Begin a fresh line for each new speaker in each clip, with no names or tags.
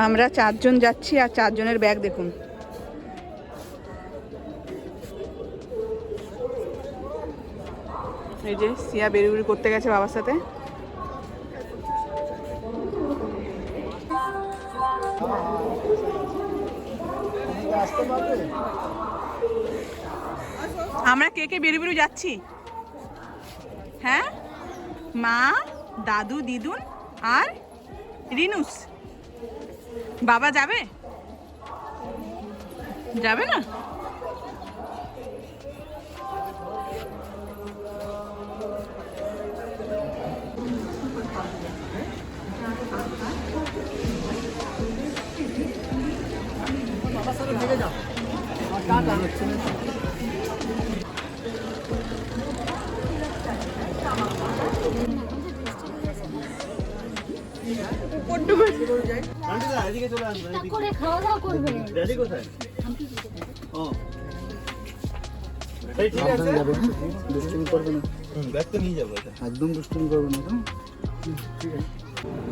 আমরা 4 জন যাচ্ছি আর 4 জনের ব্যাগ দেখুন। এই যে সিয়া বেরুবেরু করতে গেছে বাবার সাথে। আমরা কে কে বেরুবেরু যাচ্ছি? হ্যাঁ, মা, দাদু, দিদুন আর রিনুস। বাবা যাবে? যাবে না?
একদম দুষ্টুমি করবে না।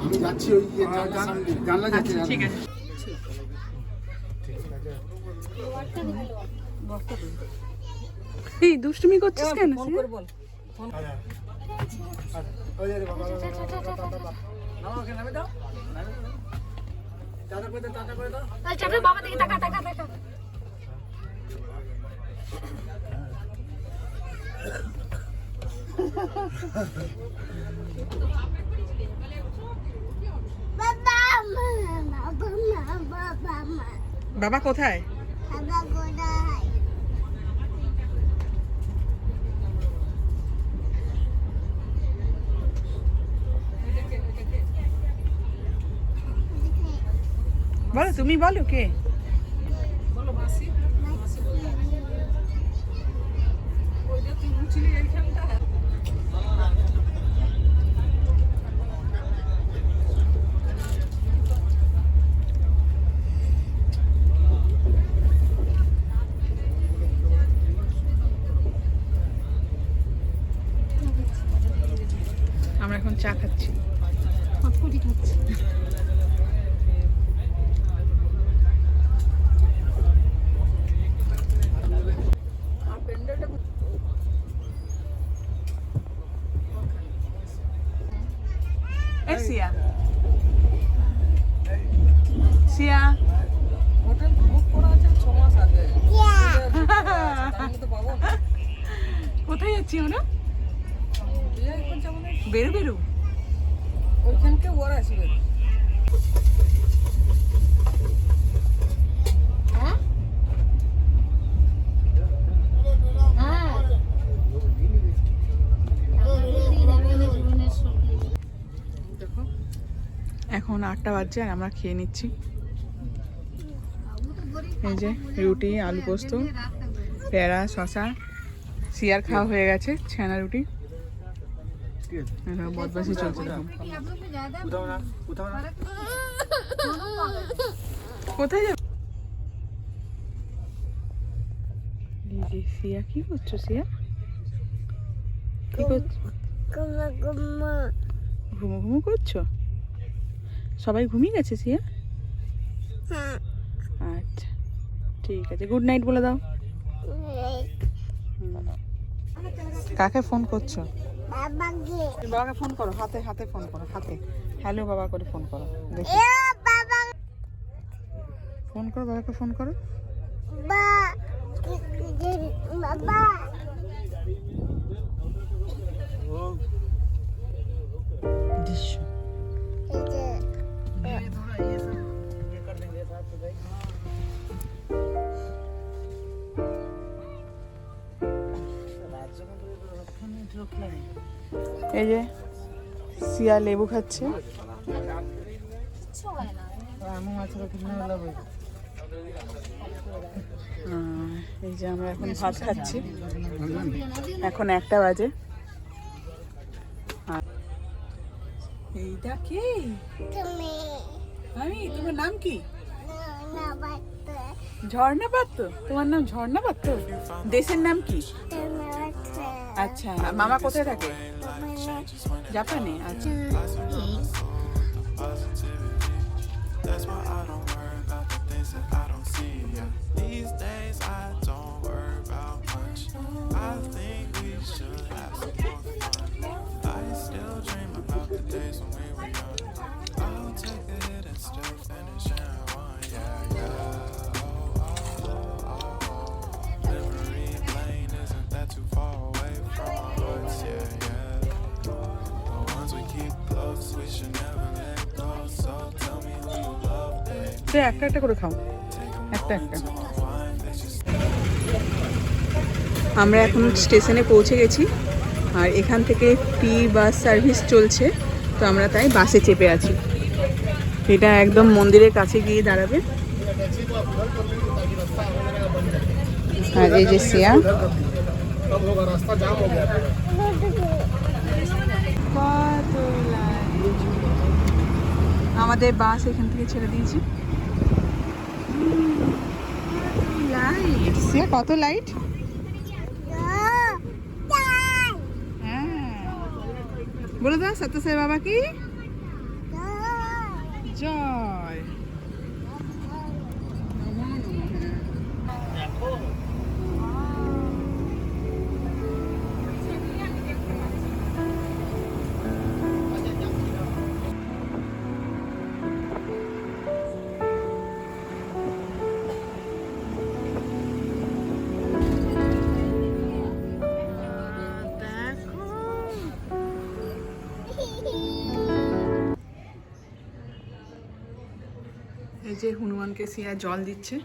আমি যাচ্ছি ওই জানলা যাচ্ছি।
ঠিক আছে। এই দুষ্টুমি করছিস কেন?
বাবা দিকে তাকা তাকা তাকা।
বাবা কোথায়? বলো, তুমি বলো কে? আমরা এখন চা খাচ্ছি। সিয়া সিয়া
হোটেল বুক করা আছে 6 মাস আগে।
কোথায় যাচ্ছি আমরা? বেরু বেরু
ওইখানকে ওরা আসবে।
এখন 8টা বাজছে আর আমরা খেয়ে নিচ্ছি। এই যে রুটি, আলু পোস্ত, পেয়ারা, শশা। সিয়ার খাওয়া হয়ে গেছে ছানা রুটি। বদমাশি চলছে দেখুন। কোথায় যাবে? সিয়া কি করছো? সিয়া কি করছো? ঘুমো ঘুমো করছো? সবাই ঘুমিয়ে গেছে সিয়া? আচ্ছা ঠিক আছে, গুড নাইট বলে দাও। কাকে ফোন করছো? বাবাকে ফোন করো, হাতে হাতে ফোন করো, হাতে হ্যালো বাবা করে ফোন করো। দেখি ফোন করো, বাবাকে ফোন করো। দৃশ্য এই যে সিয়া লেবু খাচ্ছে। এই যে আমরা এখন ভাত খাচ্ছি। এখন 1টা বাজে। এইটা কি? আমি। তোমার নাম কি? ঝর্ণা পাত্র। তোমার নাম ঝর্ণা পাত্র? দেশের নাম কি? আচ্ছা, মামা কোথায় থাকে? জাপানে। আচ্ছা
That's why I don't worry about the things that I don't see. Yeah. These days I don't worry about much. I think we should have some more fun. I still dream about the days when we were young. I'll take a hit and still finish in one. Yeah, yeah. Memory lane isn't that too far away from our hearts. Yeah, yeah. The ones we keep close, we should never let go. So tell me who you love, babe.
সে একটা একটা করে খাও, একটা একটা। আমরা এখন স্টেশনে পৌঁছে গেছি আর এখান থেকে ফ্রি বাস সার্ভিস চলছে, তো আমরা তাই বাসে চেপে আছি। এটা একদম মন্দিরের কাছে গিয়ে দাঁড়াবে। আর এই যে সিয়া, আমাদের বাস এখান থেকে ছেড়ে দিয়েছি। লাইট, সিয়া কত লাইট! বলে দাও সত্য সাই বাবা কি জয়। এই যে হনুমানকে সিয়া জল দিচ্ছে।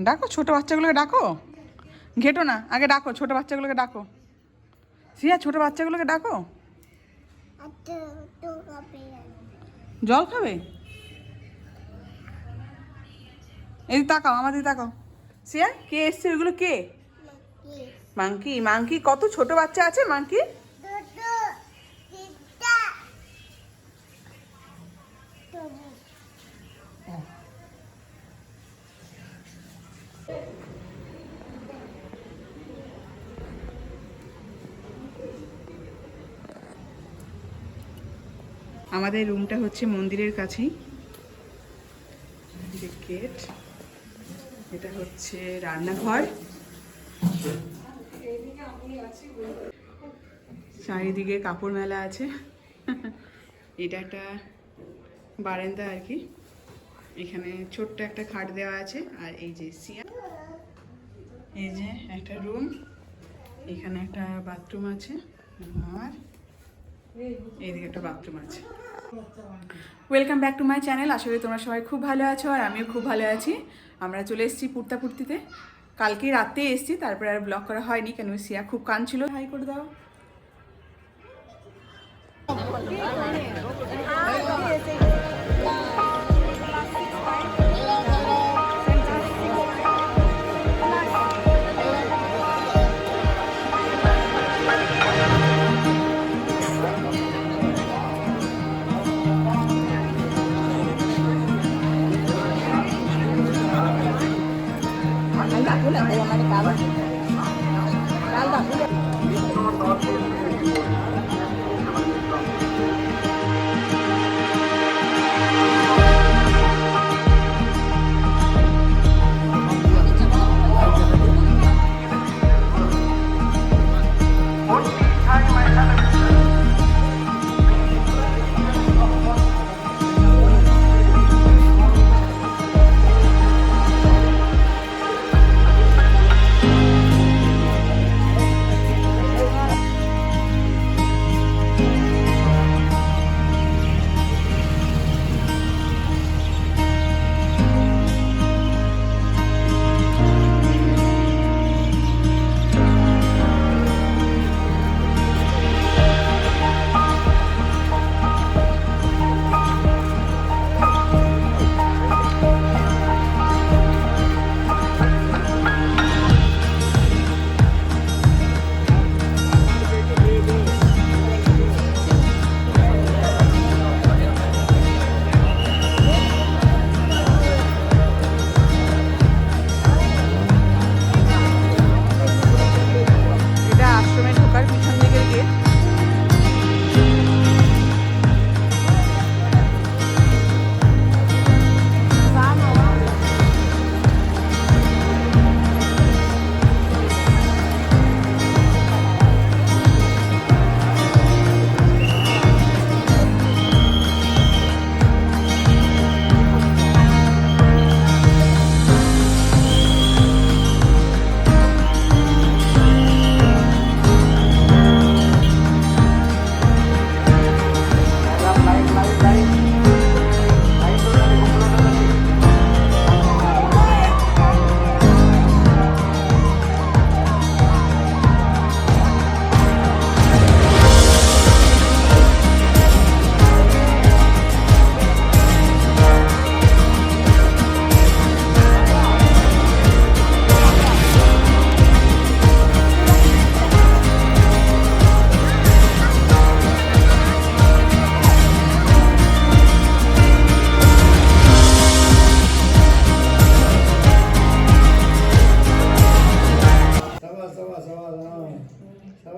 ডাকো ছোট বাচ্চাগুলোকে, ডাকো, ঘেটো না, আগে ডাকো ছোট বাচ্চাগুলোকে, ডাকো সিয়া, ছোট বাচ্চাগুলোকে ডাকো। জল খাবে? এই তাকাও, আমাদের তাকাও। সিয়া কে এসছে ওইগুলো? কে? মাংকি। মাংকি কত ছোট বাচ্চা আছে মাংকি? আমাদের রুমটা হচ্ছে মন্দিরের কাছেই, গেট। এটা হচ্ছে রান্নাঘর, চারিদিকে কাপড় মেলা আছে। এটা একটা বারান্দা আর কি, এখানে ছোট্ট একটা খাট দেওয়া আছে। আর এই যে সিয়া, এই যে একটা রুম, এখানে একটা বাথরুম আছে, আর এইদিকে একটা বাথরুম আছে। Welcome back to my channel. আশা করি তোমরা সবাই খুব ভালো আছো আর আমিও খুব ভালো আছি। আমরা চলে এসেছি পুর্তাপুর্তিতে, কালকে রাতে এসেছি, তারপরে আর ব্লগ করা হয়নি কেন সিয়া খুব কাঁদছিল। হাই করে দাও।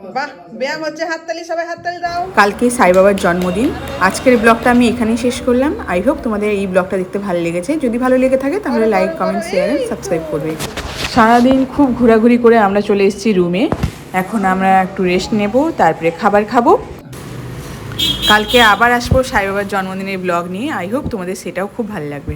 বাহ, ব্যায়াম হচ্ছে, হাততালি, সবাই হাততালি দাও। কালকে সাই বাবার জন্মদিন। আজকের ব্লগটা আমি এখানেই শেষ করলাম। আই হোপ তোমাদের এই ব্লগটা দেখতে ভালো লেগেছে। যদি ভালো লেগে থাকে তাহলে like, comment, share and subscribe করবে। সারাদিন খুব ঘোরাঘুরি করে আমরা চলে এসেছি রুমে। এখন আমরা একটু রেস্ট নেব, তারপরে খাবার খাবো। কালকে আবার আসবো সাই বাবার জন্মদিনের ব্লগ নিয়ে। আই হোপ তোমাদের সেটাও খুব ভালো লাগবে।